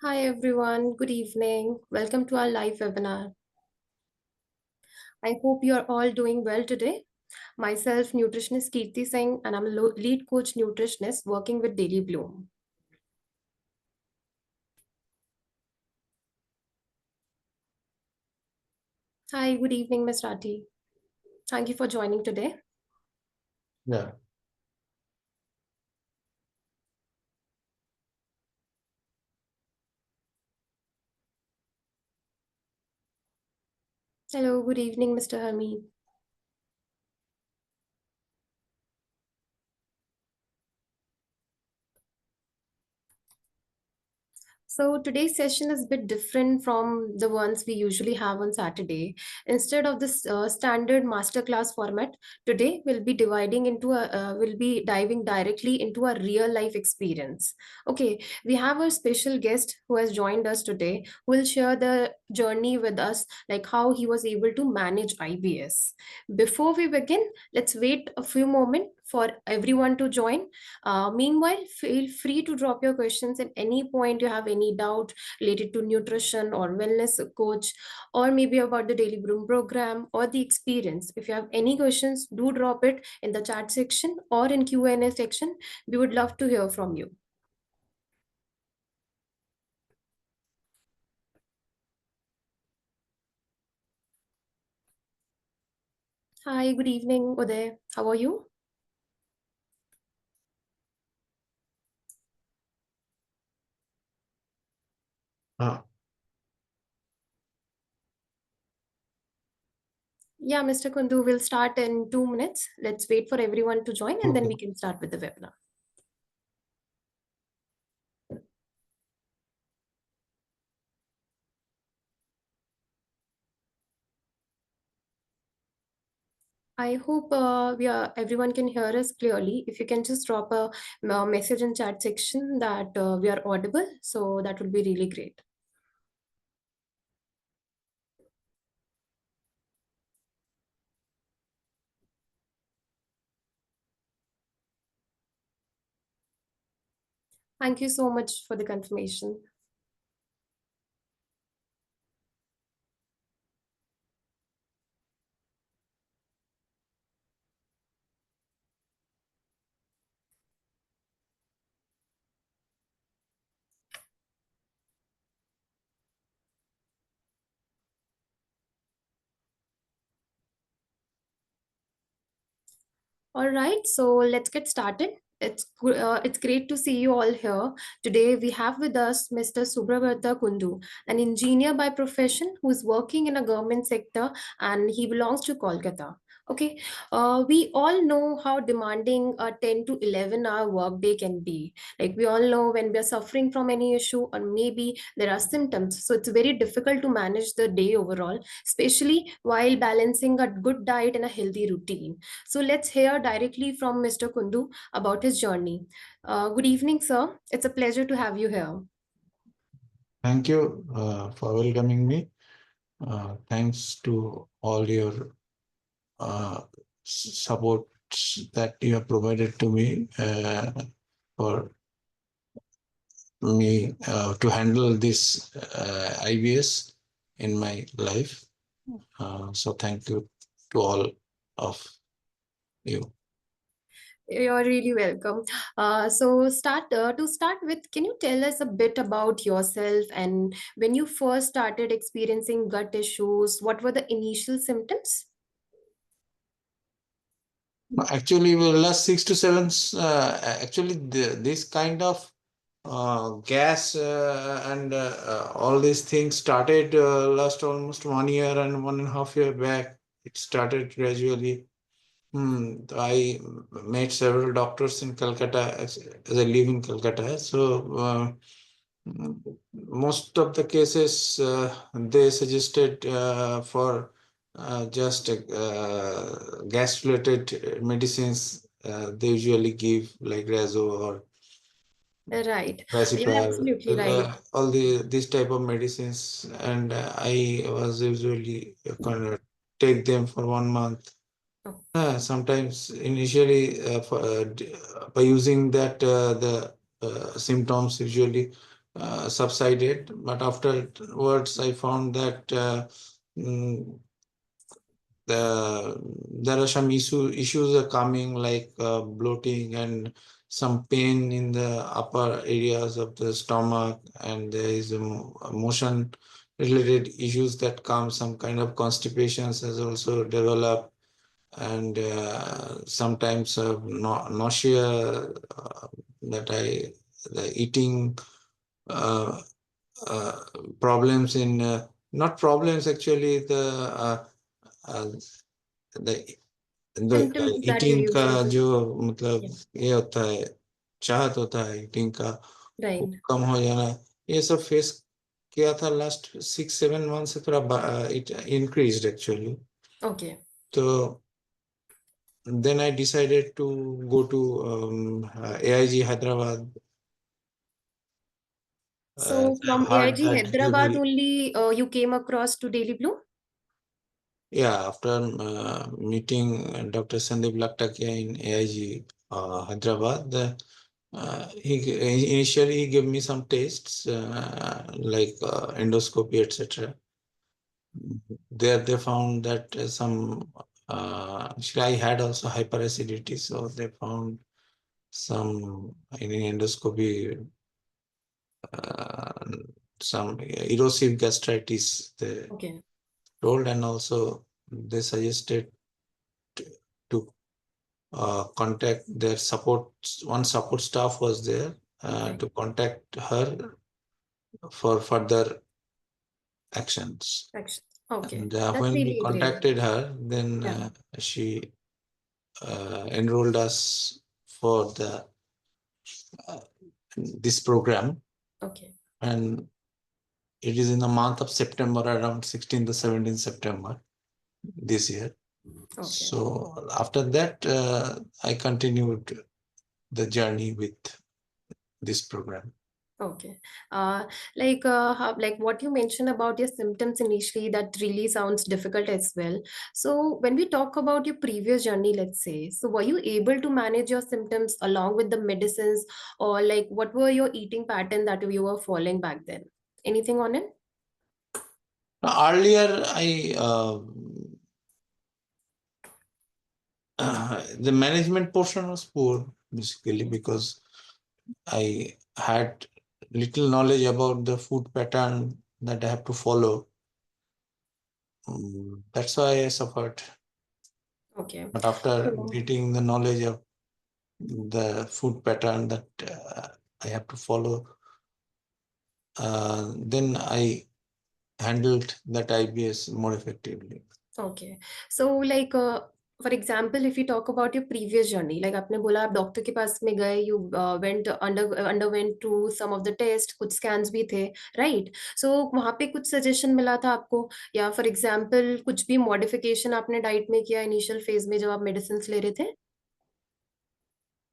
Hi everyone, good evening. Welcome to our live webinar. I hope you are all doing well today. Myself, nutritionist Kirti Singh, and I'm a lead coach nutritionist working with Daily Bloom. Hi, good evening, Ms. Rathi. Thank you for joining today. Yeah. Hello, good evening, Mr. Harmeet. So today's session is a bit different from the ones we usually have on Saturday. Instead of this standard masterclass format, today we'll be diving directly into a real life experience. Okay, we have a special guest who has joined us today who will share the journey with us, like how he was able to manage IBS. Before we begin, let's wait a few moments for everyone to join. Meanwhile, feel free to drop your questions at any point you have any doubt related to nutrition or wellness coach, or maybe about the Daily Bloom program or the experience. If you have any questions, do drop it in the chat section or in Q&A section. We would love to hear from you. Hi, good evening, Uday. How are you? Yeah, Mr. Kundu, we'll start in 2 minutes. Let's wait for everyone to join and then Okay. we can start with the webinar. I hope everyone can hear us clearly. If you can just drop a message in chat section that we are audible, so that would be really great. Thank you so much for the confirmation. All right, so let's get started. It's great to see you all here. Today we have with us Mr. Subharata Kundu, an engineer by profession who is working in a government sector and he belongs to Kolkata. Okay, we all know how demanding a 10 to 11-hour workday can be. Like we all know when we are suffering from any issue or maybe there are symptoms. So it's very difficult to manage the day overall, especially while balancing a good diet and a healthy routine. So let's hear directly from Mr. Kundu about his journey. Good evening, sir. It's a pleasure to have you here. Thank you for welcoming me. Thanks to all your support that you have provided to me for me to handle this IBS in my life. So thank you to all of you. You're really welcome. To start with, can you tell us a bit about yourself and when you first started experiencing gut issues, what were the initial symptoms? Actually, the last 6 to 7, actually, this kind of gas and all these things started last almost 1 year and 1.5 year back. It started gradually. I met several doctors in Calcutta as I live in Calcutta. So most of the cases they suggested for just gas-related medicines. They usually give like Razo or Right. You're Pacipar, absolutely right. all these type of medicines, and I was usually gonna take them for 1 month. Oh, Sometimes initially by using that the symptoms usually subsided, but afterwards I found that mm, there are some issues are coming, like bloating and some pain in the upper areas of the stomach, and there is a motion related issues that come. Some kind of constipations has also developed, and sometimes nausea, that the eating uh, uh, problems in not problems actually, uh, the Symptoms that you eating का usually. जो मतलब Yeah. ये होता है, चाहत होता है eating का, वो Right. कम हो जाना, ये सब फेस किया था लास्ट 6-7 मंथ से। थोड़ा इट इंक्रीज्ड एक्चुअली। Okay. तो then I decided to go to AIG Hyderabad. So I've from heard AIG that they Hyderabad will, only you came across to Daily Blue? yeah, after meeting Dr. Sandeep Laktakia in AIG Hyderabad, initially he gave me some tests like endoscopy, etc. There they found that actually I had also hyperacidity, so they found some in endoscopy, uh, some erosive gastritis they Okay. told, and also they suggested to contact their support. One support staff was there Okay. to contact her for further actions. Action. Okay. And That's when we really great. contacted her, then Yeah. she enrolled us for the uh, this program, Okay. and it is in the month of September, around 16th to 17th September this year. Okay. So after that, I continued the journey with this program. Okay. Uh, like what you mentioned about your symptoms initially, that really sounds difficult as well. So when we talk about your previous journey, let's say, so were you able to manage your symptoms along with the medicines, or like what were your eating pattern that you were following back then? Anything on it? Now, earlier, the management portion was poor basically because I had little knowledge about the food pattern that I have to follow. That's why I suffered. Okay. But after So, getting the knowledge of the food pattern that I have to follow, then I handled that IBS more effectively. okay. So like for example, if you talk about your previous journey, like आपने बोला आप doctor के पास में गए, you went underwent to some of the test, कुछ scans भी थे, right? So वहाँ पे कुछ suggestion मिला था आपको, या for example कुछ भी modification आपने डाइट में किया इनिशियल फेज में जब आप मेडिसिन ले रहे थे?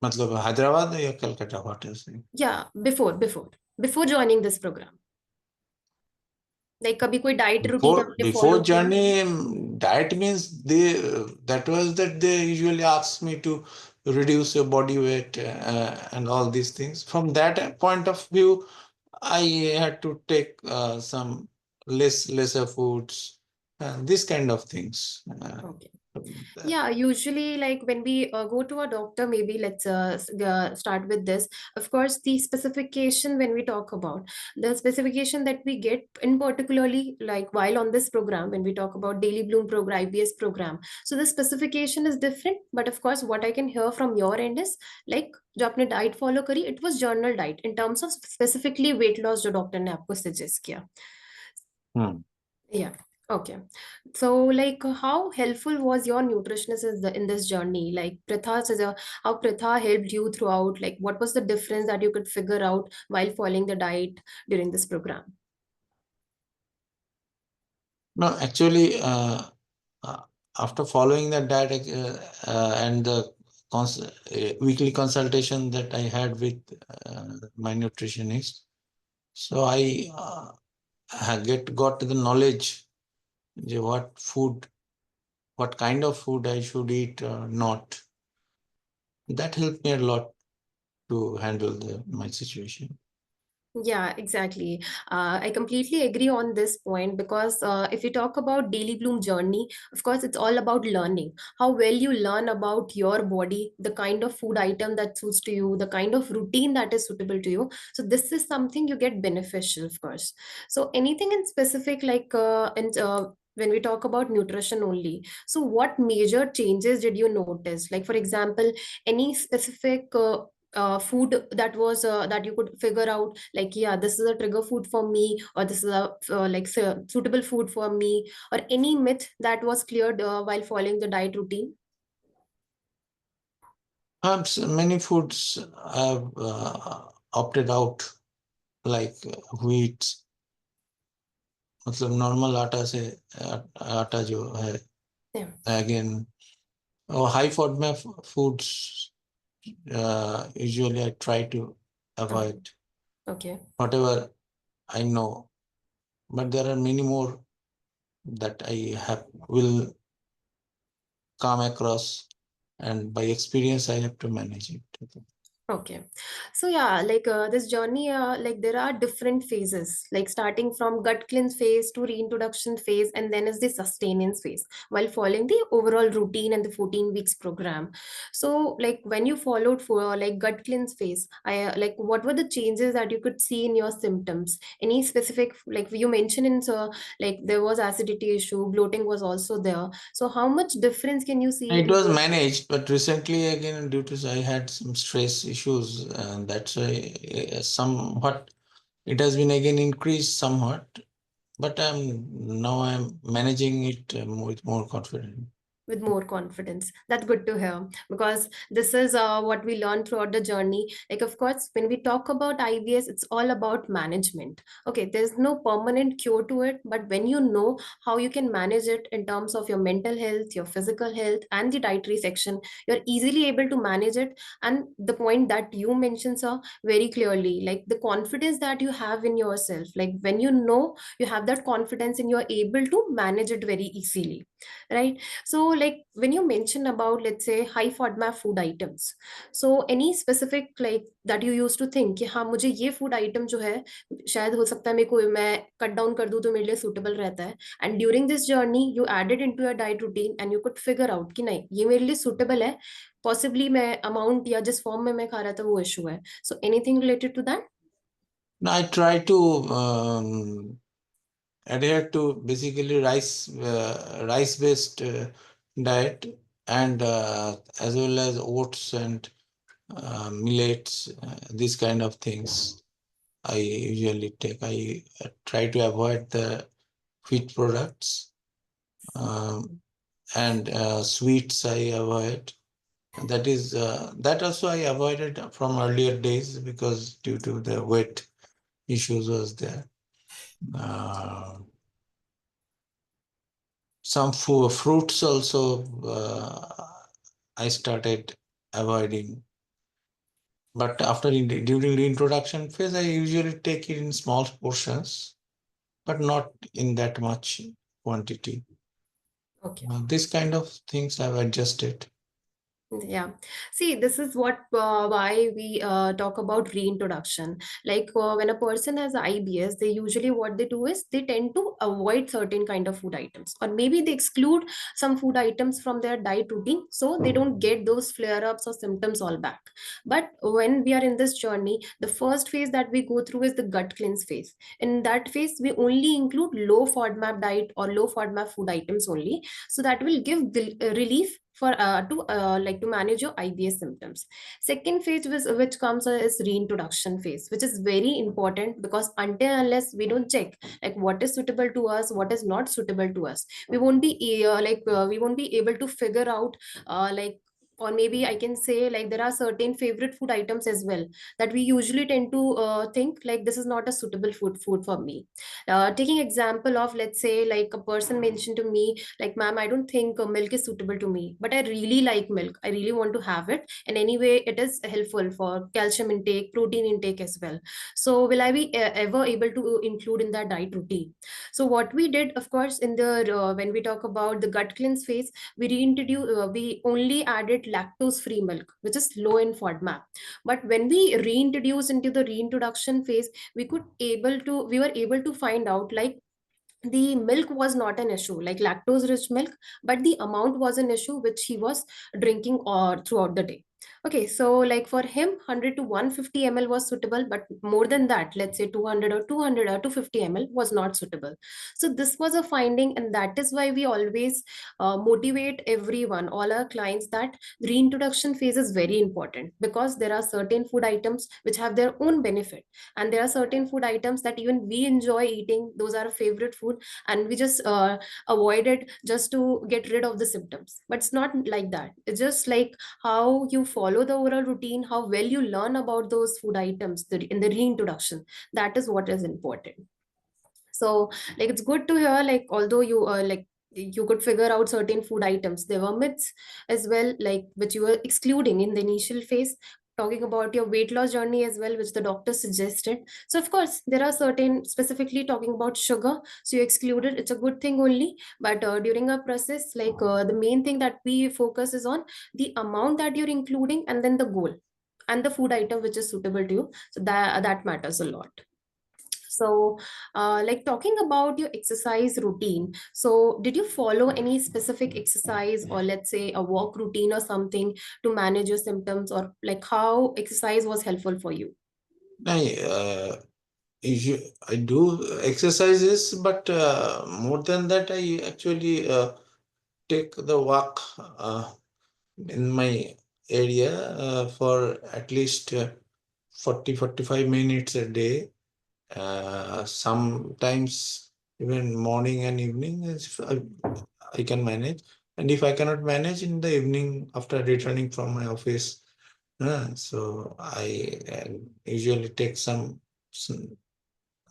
मतलब हैदराबाद या कलकत्ता, व्हाट इज इट? या before joining this program, like कभी कोई डाइट रूटीन आपने Before फॉलो किया? journey, diet means that they usually ask me to reduce your body weight and all these things. From that point of view, I had to take some lesser foods and these kind of things. Okay. Yeah, usually like when we go to a doctor, maybe let's start with this. Of course, the specification when we talk about the specification that we get in particularly like while on this program, when we talk about Daily Bloom program, IBS program. So the specification is different, but of course, what I can hear from your end is like जो आपने diet follow करी, it was journal diet in terms of specifically weight loss जो doctor ने आपको suggest किया. Hmm. Yeah. Okay. So, like, how helpful was your nutritionist in this journey? Like, Pritha says, how Pritha helped you throughout? Like, what was the difference that you could figure out while following the diet during this program? No, actually, uh, after following that diet and the weekly consultation that I had with my nutritionist, so I got the knowledge what kind of food I should eat or not. That helped me a lot to handle my situation. Yeah, exactly. I completely agree on this point because if we talk about daily bloom journey, of course, it's all about learning. How well you learn about your body, the kind of food item that suits to you, the kind of routine that is suitable to you. So this is something you get beneficial, of course. So anything in specific, like when we talk about nutrition only, so what major changes did you notice? Like for example, any specific food that was that you could figure out, like yeah, this is a trigger food for me, or this is a suitable food for me, or any myth that was cleared while following the diet routine? Many foods I've opted out, like wheat, मतलब normal आटा से आटा जो है, Yeah. Again और high FODMAP foods usually I try to Okay. avoid Okay. whatever I know, but there are many more that I have will come across, and by experience I have to manage it. Okay. So yeah, like this journey, like there are different phases, like starting from gut cleanse phase to reintroduction phase, and then is the sustenance phase while following the overall routine and the 14 weeks program. So like when you followed for like gut cleanse phase, I like what were the changes that you could see in your symptoms? Any specific, like you mentioned in so like there was acidity issue, bloating was also there. So how much difference can you see It in was both? managed, but recently again due to I had some stress issues, and that's why somewhat it has been again increased somewhat. But I'm managing it with more confidence. With more confidence? That's good to hear because this is what we learn throughout the journey. Like of course when we talk about IBS, it's all about management. Okay, there's no permanent cure to it, but when you know how you can manage it in terms of your mental health, your physical health, and the dietary section, you're easily able to manage it. And the point that you mentioned, sir, very clearly, like the confidence that you have in yourself, like when you know you have that confidence and you're able to manage it very easily, right? So like when you mention about, let's say, high FODMAP food items, so any specific like that you used to think कि हाँ मुझे ये food item जो है शायद हो सकता है मेरे को मैं cut down कर दूँ तो मेरे लिए suitable रहता है, and during this journey you added into your diet routine and you could figure out कि नहीं ये मेरे लिए suitable है, possibly मैं amount या जिस form में मैं खा रहा था वो issue है, so anything related to that? Now I try to adhere to basically rice based diet, and as well as oats and millets, these kind of things I usually take. I try to avoid the wheat products, um, and sweets I avoid. That is that also I avoided from earlier days because due to the weight issues was there. Uh, some fruits also I started avoiding. But during the introduction phase, I usually take it in small portions, but not in that much quantity. Okay. This kind of things I've adjusted. Yeah. See, this is what why we talk about reintroduction. Like when a person has IBS, they usually what they do is they tend to avoid certain kind of food items, or maybe they exclude some food items from their diet routine, so they don't get those flare-ups or symptoms all back. But when we are in this journey, the first phase that we go through is the gut cleanse phase. In that phase, we only include low FODMAP diet or low FODMAP food items only, so that will give relief for to like to manage your IBS symptoms. Second phase which comes is reintroduction phase, which is very important because until unless we don't check like what is suitable to us, what is not suitable to us, we won't be we won't be able to figure out like, or maybe I can say like there are certain favorite food items as well that we usually tend to think like this is not a suitable food for me. Taking example of, let's say, like a person mentioned to me like, ma'am, I don't think milk is suitable to me, but I really like milk, I really want to have it, and anyway it is helpful for calcium intake, protein intake as well. So will I be ever able to include in that diet routine? So what we did, of course, in the when we talk about the gut cleanse phase, we only added lactose free milk, which is low in FODMAP. But when we reintroduce into the reintroduction phase, we were able to find out like the milk was not an issue, like lactose rich milk, but the amount was an issue which he was drinking or throughout the day. Okay, so like for him 100 to 150 ml was suitable, but more than that, let's say 200 or 200 or 250 ml was not suitable. So this was a finding, and that is why we always motivate everyone, all our clients, that reintroduction phase is very important, because there are certain food items which have their own benefit, and there are certain food items that even we enjoy eating, those are our favorite food, and we just avoid it just to get rid of the symptoms. But it's not like that. It's just like how you follow the oral routine, how well you learn about those food items in the reintroduction, that is what is important. So like it's good to hear, like although you like you could figure out certain food items, there were myths as well, like which you were excluding in the initial phase, talking about your weight loss journey as well, which the doctor suggested. So of course there are certain, specifically talking about sugar, so you excluded, it's a good thing only. But during our process, like the main thing that we focus is on the amount that you're including, and then the goal and the food item which is suitable to you, so that matters a lot. So, like talking about your exercise routine. So, did you follow any specific exercise, or let's say a walk routine or something, to manage your symptoms, or like how exercise was helpful for you? I, I do exercises, but more than that, I actually take the walk in my area for at least 40-45 minutes a day. Sometimes even morning and evening I can manage. And if I cannot manage in the evening after returning from my office, so I usually take some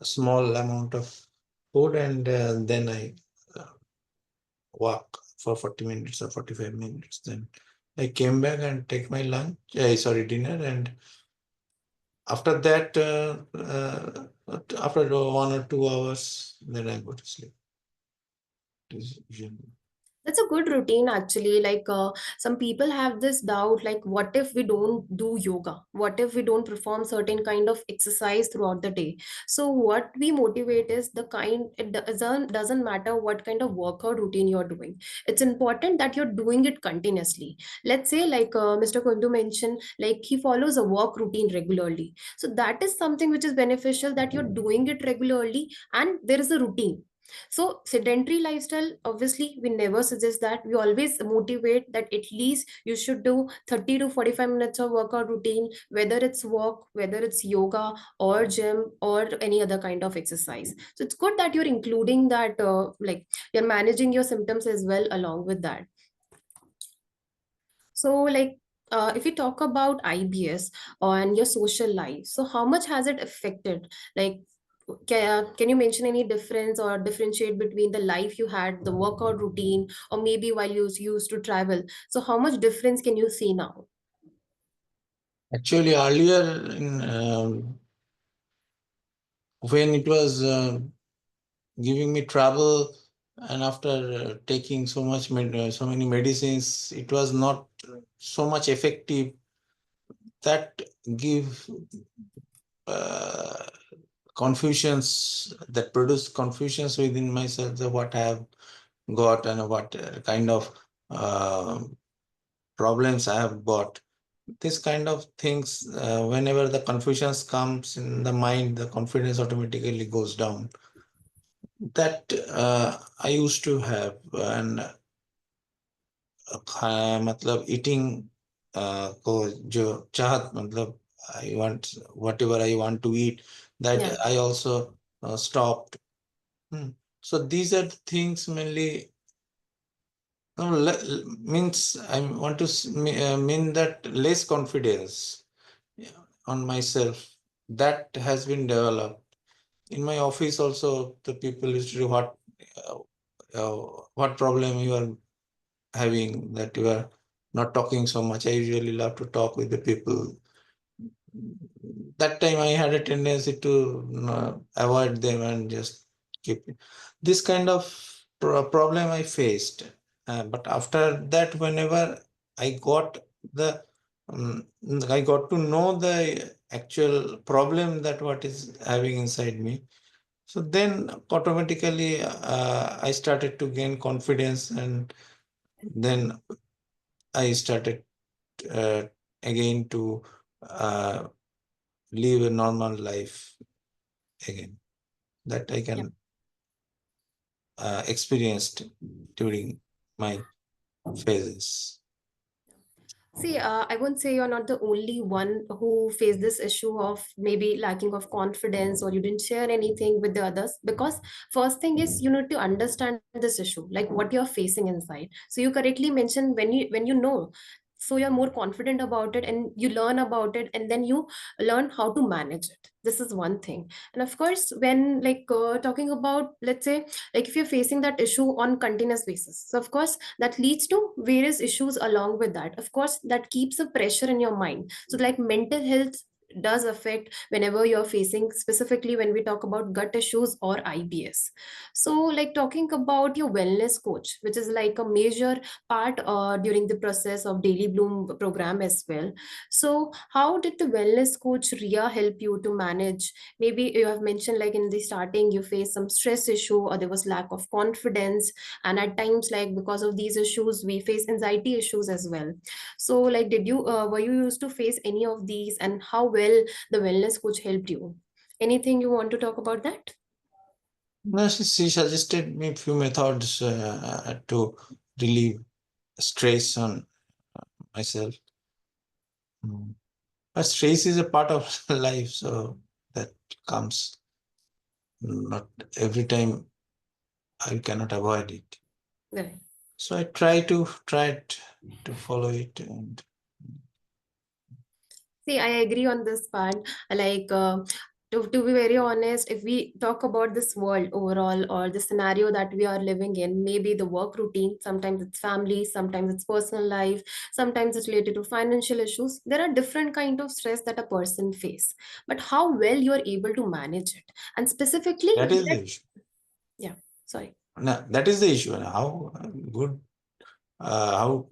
small amount of food, and then I uh, walk for 40 minutes or 45 minutes. Then I came back and take my lunch, sorry, dinner, and after that, after 1 or 2 hours, then I go to sleep. It is usually. That's a good routine actually. Like some people have this doubt, like what if we don't do yoga? What if we don't perform certain kind of exercise throughout the day? So what we motivate is the kind, it doesn't matter what kind of workout routine you're doing. It's important that you're doing it continuously. Let's say like Mr. Kundu mentioned, like he follows a walk routine regularly. So that is something which is beneficial, that you're doing it regularly and there is a routine. So sedentary lifestyle, obviously we never suggest that. We always motivate that at least you should do 30 to 45 minutes of workout routine, whether it's walk, whether it's yoga or gym or any other kind of exercise. So it's good that you're including that, like you're managing your symptoms as well along with that. So like if we talk about IBS and your social life, so how much has it affected? Like, can you mention any difference or differentiate between the life you had, the workout routine, or maybe while you used to travel? So how much difference can you see now? Actually, earlier when it was giving me trouble, and after taking so many medicines, it was not so much effective. That give uh, confusions, that produce confusions within myself, of what I have got and what kind of uh, problems I have got. This kind of things, whenever the confusions comes in the mind, the confidence automatically goes down. That I used to have, and मतलब eating को जो चाहत मतलब I want whatever I want to eat, that Yeah. I also stopped. Hmm. So these are the things mainly. No, means I want to mean that less confidence, yeah, on myself, that has been developed. In my office also, the people used to do uh, what problem you are having, that you are not talking so much. I usually love to talk with the people. That time I had a tendency to avoid them and just keep it. This kind of problem I faced. But after that, whenever I got the I got to know the actual problem that what is having inside me. So then automatically I started to gain confidence, and then I started uh, again to uh, live a normal life again, that I Yeah. can experienced during my phases. See, I won't say you're not the only one who faced this issue of maybe lacking of confidence or you didn't share anything with the others. Because first thing is you need to understand this issue, like what you're facing inside. So you correctly mentioned when you know, so you're more confident about it and you learn about it and then you learn how to manage it. This is one thing. And of course, when talking about, let's say, like if you're facing that issue on continuous basis, so of course that leads to various issues along with that. Of course that keeps a pressure in your mind. So like mental health does affect whenever you're facing, specifically when we talk about gut issues or IBS. So like talking about your wellness coach, which is like a major part during the process of daily bloom program as well. So how did the wellness coach Ria help you to manage? Maybe you have mentioned like in the starting you faced some stress issue or there was lack of confidence, and at times like because of these issues we face anxiety issues as well. So like did you were you used to face any of these, and how well the wellness coach helped you? Anything you want to talk about that? No, she suggested me few methods to relieve stress on myself. Mm. But stress is a part of life, so that comes. Not every time I cannot avoid it. Right. So I try to follow it, and See, I agree on this part. Like, to be very honest, if we talk about this world overall or the scenario that we are living in, maybe the work routine, sometimes it's family, sometimes it's personal life, sometimes it's related to financial issues. There are different kind of stress that a person face, but how well you are able to manage it, and specifically, that is let the issue. yeah, sorry. No, that is the issue. And how good, how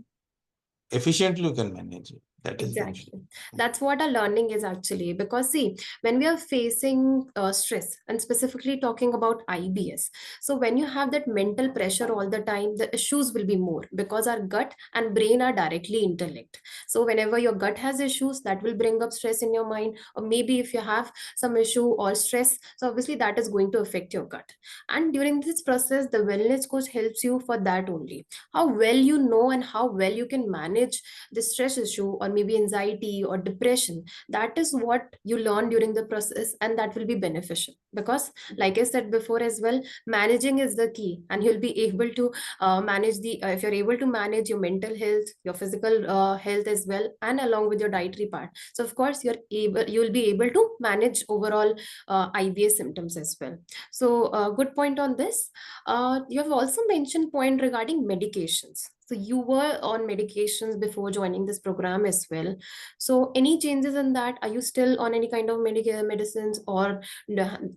efficiently you can manage it. That is the issue. Exactly. That's what our learning is actually. Because, see, when we are facing stress and specifically talking about IBS, so when you have that mental pressure all the time, the issues will be more because our gut and brain are directly interlinked. So, whenever your gut has issues, that will bring up stress in your mind. Or maybe if you have some issue or stress, so obviously that is going to affect your gut. And during this process, the wellness coach helps you for that only. How well you know and how well you can manage the stress issue or maybe anxiety or depression, that is what you learn during the process, and that will be beneficial. Because like I said before as well, managing is the key, and you'll be able to manage the if you're able to manage your mental health, your physical health as well, and along with your dietary part, so of course you'll be able to manage overall IBS symptoms as well. So good point on this. You have also mentioned point regarding medications. So you were on medications before joining this program as well. So any changes in that? Are you still on any kind of medicines, or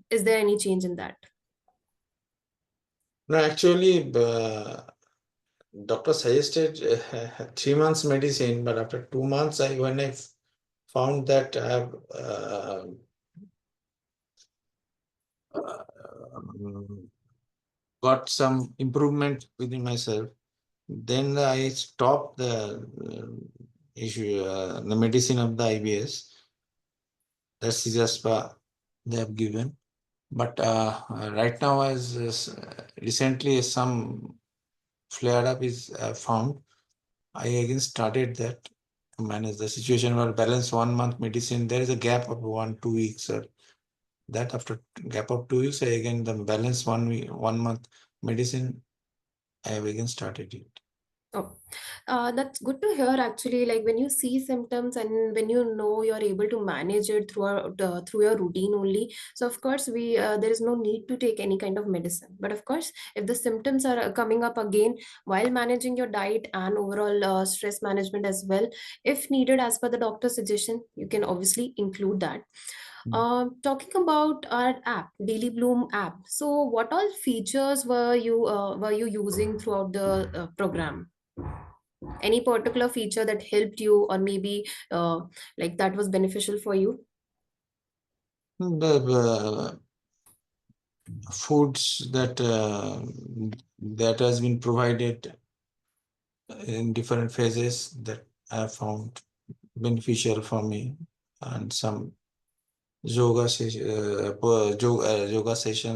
is there any change in that? No, actually, doctor suggested 3 months medicine, but after 2 months, when I found that I have um, got some improvement within myself, then I stopped the medicine of the IBS. That's just they have given. But right now, as recently some flare up is found, I again started that to manage the situation or balance 1 month medicine. There is a gap of 1 2 weeks, or that after gap of 2 weeks, I again the balance 1 week 1 month medicine. I have again started it. Oh, that's good to hear actually. Like when you see symptoms and when you know you're able to manage it through your routine only. So of course we there is no need to take any kind of medicine. But of course, if the symptoms are coming up again while managing your diet and overall stress management as well, if needed as per the doctor's suggestion, you can obviously include that. Talking about our app, Daily Bloom app. So what all features were you using throughout the program? Any particular feature that helped you, or maybe like that was beneficial for you? The foods that has been provided in different phases that I have found beneficial for me, and some yoga sessions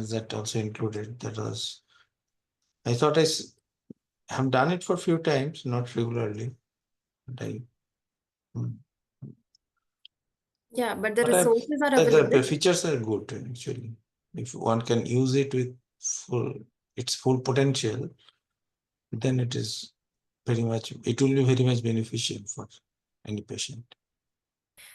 that also included. That was, I thought have done it for a few times, not regularly, but mm, Yeah, but the but I've, resources are the available. features are good actually. If one can use it with full its full potential, then it will be very much beneficial for any patient.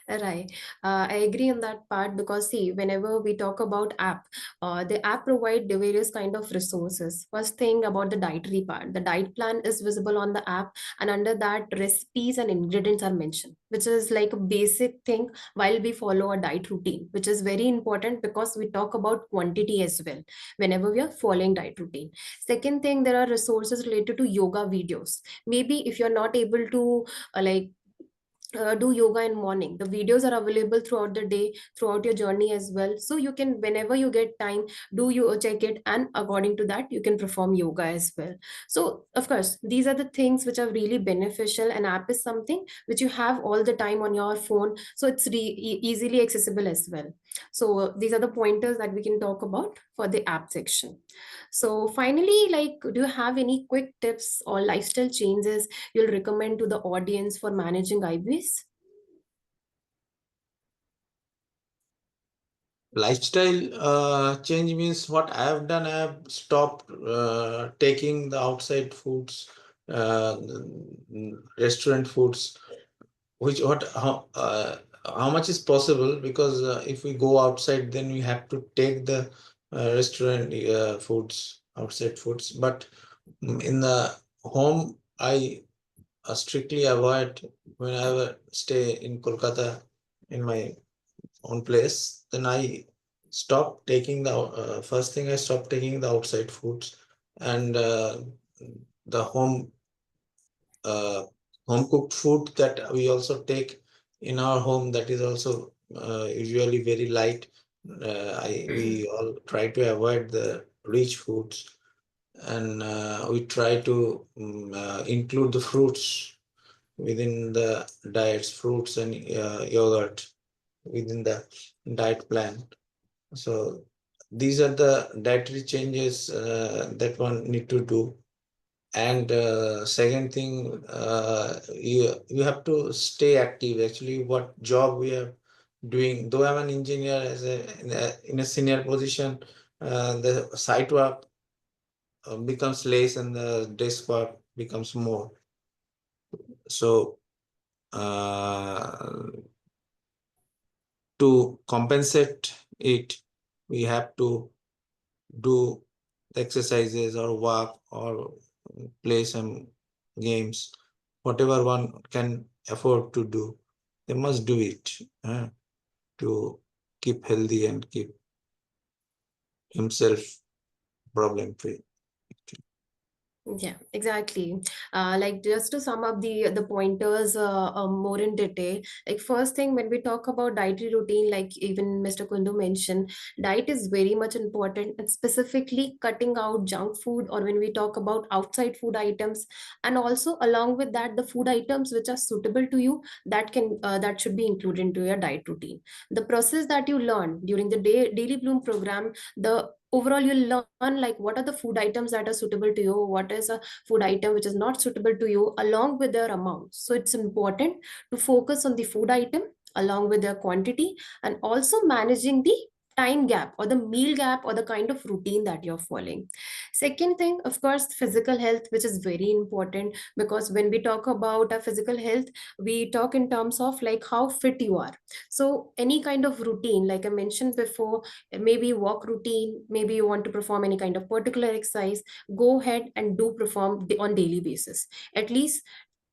Right. I agree on that part, because see, whenever we talk about app, the app provide the various kind of resources. First thing about the dietary part, the diet plan is visible on the app, and under that recipes and ingredients are mentioned, which is like a basic thing while we follow a diet routine, which is very important because we talk about quantity as well whenever we are following diet routine. Second thing, there are resources related to yoga videos. Maybe if you're not able to do yoga in morning, the videos are available throughout the day, throughout your journey as well, so you can, whenever you get time, do you check it, and according to that you can perform yoga as well. So of course these are the things which are really beneficial. An app is something which you have all the time on your phone, so it's easily accessible as well. So these are the pointers that we can talk about for the app section. So finally, like, do you have any quick tips or lifestyle changes you'll recommend to the audience for managing IBS? Lifestyle change means what I have done. I have stopped taking the outside foods, restaurant foods, which what how much is possible, because if we go outside, then we have to take the restaurant foods, outside foods. But in the home, I strictly avoid. Whenever stay in Kolkata, in my own place, then I stopped taking the first thing, I stopped taking the outside foods, and the uh, home cooked food that we also take in our home, that is also usually very light. We all try to avoid the rich foods, and we try to include the fruits within the diets, fruits and yogurt within the diet plan. So these are the dietary changes that one need to do. And second thing, you have to stay active. Actually, what job we are doing, though I'm an engineer, in a senior position, the site work becomes less and the desk work becomes more. So uh, to compensate it, we have to do exercises or walk or play some games, whatever one can afford to do, they must do it to keep healthy and keep himself problem free. Yeah, exactly. Like, just to sum up the pointers more in detail. Like, first thing, when we talk about dietary routine, like even Mr. Kundu mentioned, diet is very much important, and specifically cutting out junk food, or when we talk about outside food items, and also along with that, the food items which are suitable to you, that should be included into your diet routine. The process that you learn during the daily bloom program, the overall you'll learn like what are the food items that are suitable to you, what is a food item which is not suitable to you, along with their amount. So it's important to focus on the food item along with their quantity, and also managing the time gap or the meal gap or the kind of routine that you're following. Second thing, of course, physical health, which is very important, because when we talk about a physical health, we talk in terms of like how fit you are. So any kind of routine, like I mentioned before, maybe walk routine, maybe you want to perform any kind of particular exercise, go ahead and do perform on daily basis, at least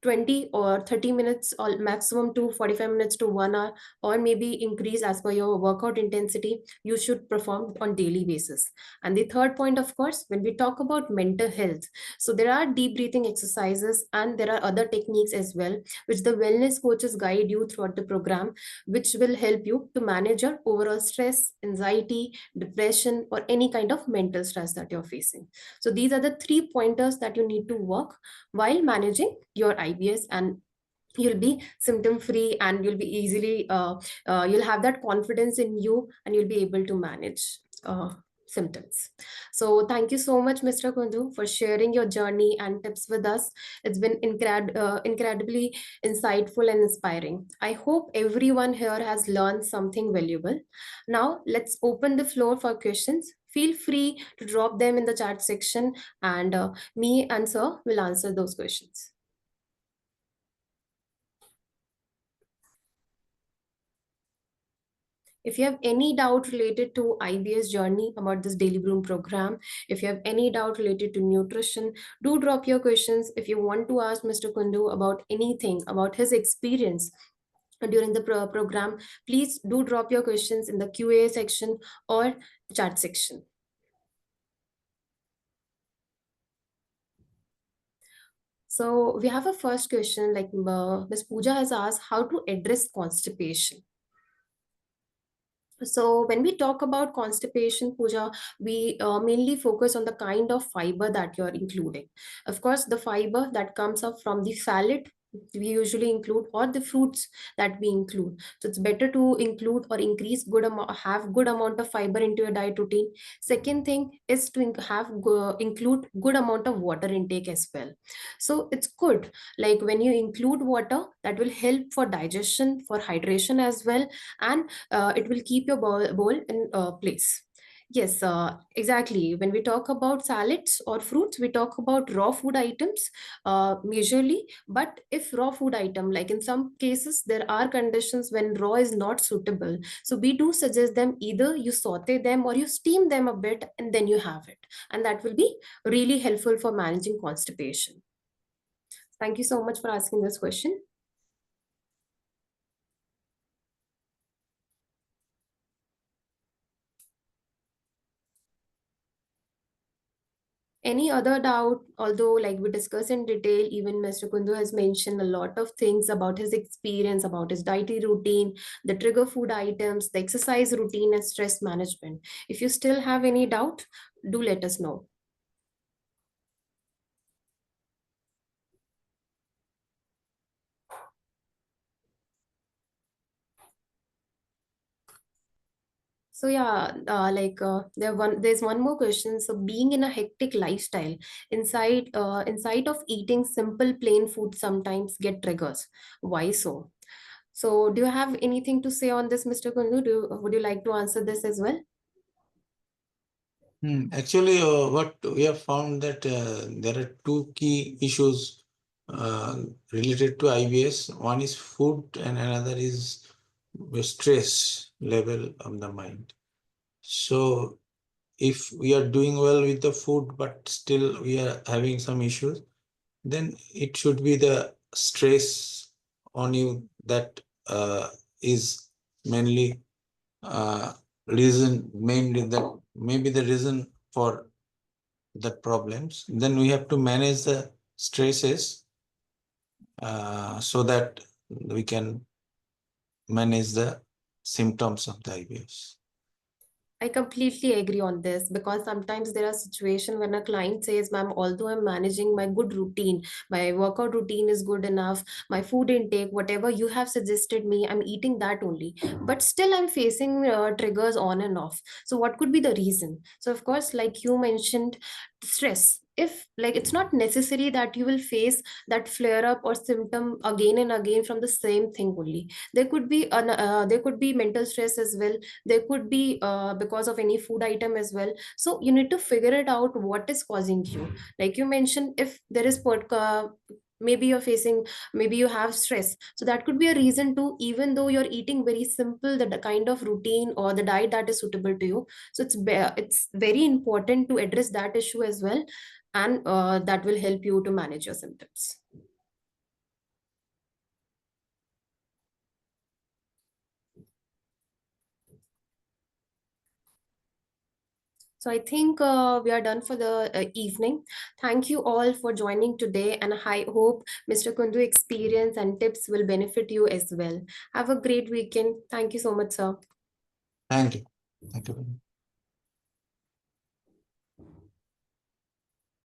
20 or 30 minutes or maximum to 45 minutes to 1 hour, or maybe increase as per your workout intensity, you should perform on daily basis. And the third point, of course, when we talk about mental health, so there are deep breathing exercises and there are other techniques as well, which the wellness coaches guide you throughout the program, which will help you to manage your overall stress, anxiety, depression, or any kind of mental stress that you're facing. So these are the three pointers that you need to work while managing your IBS, and you'll be symptom free, and you'll be easily you'll have that confidence in you, and you'll be able to manage symptoms. So thank you so much, Mr. Kundu, for sharing your journey and tips with us. It's been incredibly insightful and inspiring. I hope everyone here has learned something valuable. Now let's open the floor for questions. Feel free to drop them in the chat section, and me and sir will answer those questions. If you have any doubt related to IBS journey about this Daily Bloom program, if you have any doubt related to nutrition, do drop your questions. If you want to ask Mr. Kundu about anything, about his experience during the program, please do drop your questions in the QA section or chat section. So we have a first question, like Ms. Pooja has asked how to address constipation. So when we talk about constipation, Pooja, we mainly focus on the kind of fiber that you're including. Of course, the fiber that comes up from the salad we usually include, or the fruits that we include. So it's better to include or increase good amount, have good amount of fiber into your diet routine. Second thing is to include good amount of water intake as well. So it's good, like when you include water, that will help for digestion, for hydration as well, and it will keep your bowl in place. Yes, exactly. When we talk about salads or fruits, we talk about raw food items majorly. But if raw food item, like in some cases, there are conditions when raw is not suitable. So we do suggest them, either you saute them or you steam them a bit and then you have it. And that will be really helpful for managing constipation. Thank you so much for asking this question. Any other doubt? Although, like we discussed in detail, even Mr. Kundu has mentioned a lot of things about his experience, about his dietary routine, the trigger food items, the exercise routine, and stress management. If you still have any doubt, do let us know. So yeah, there's one more question. So being in a hectic lifestyle, inside of eating simple plain food sometimes get triggers. Why so? So do you have anything to say on this, Mr. Kundu? Would you like to answer this as well? Actually, what we have found that there are two key issues uh, related to IBS. One is food, and another is the stress level of the mind. So, if we are doing well with the food, but still we are having some issues, then it should be the stress on you that is mainly uh, mainly that maybe the reason for the problems. Then we have to manage the stresses so that we can manage the symptoms of the IBS. I completely agree on this, because sometimes there are situations when a client says, ma'am, although I'm managing my good routine, my workout routine is good enough, my food intake, whatever you have suggested me, I'm eating that only. But still, I'm facing triggers on and off. So, what could be the reason? So, of course, like you mentioned, stress. If like it's not necessary that you will face that flare up or symptom again and again from the same thing only. There could be mental stress as well. There could be because of any food item as well. So you need to figure it out what is causing you. Like you mentioned, if there is maybe you're facing, maybe you have stress, so that could be a reason to, even though you're eating very simple, the kind of routine or the diet that is suitable to you. So it's very important to address that issue as well, and that will help you to manage your symptoms. So I think we are done for the evening. Thank you all for joining today, and I hope Mr. Kundu experience and tips will benefit you as well. Have a great weekend. Thank you so much, sir. Thank you. Thank you.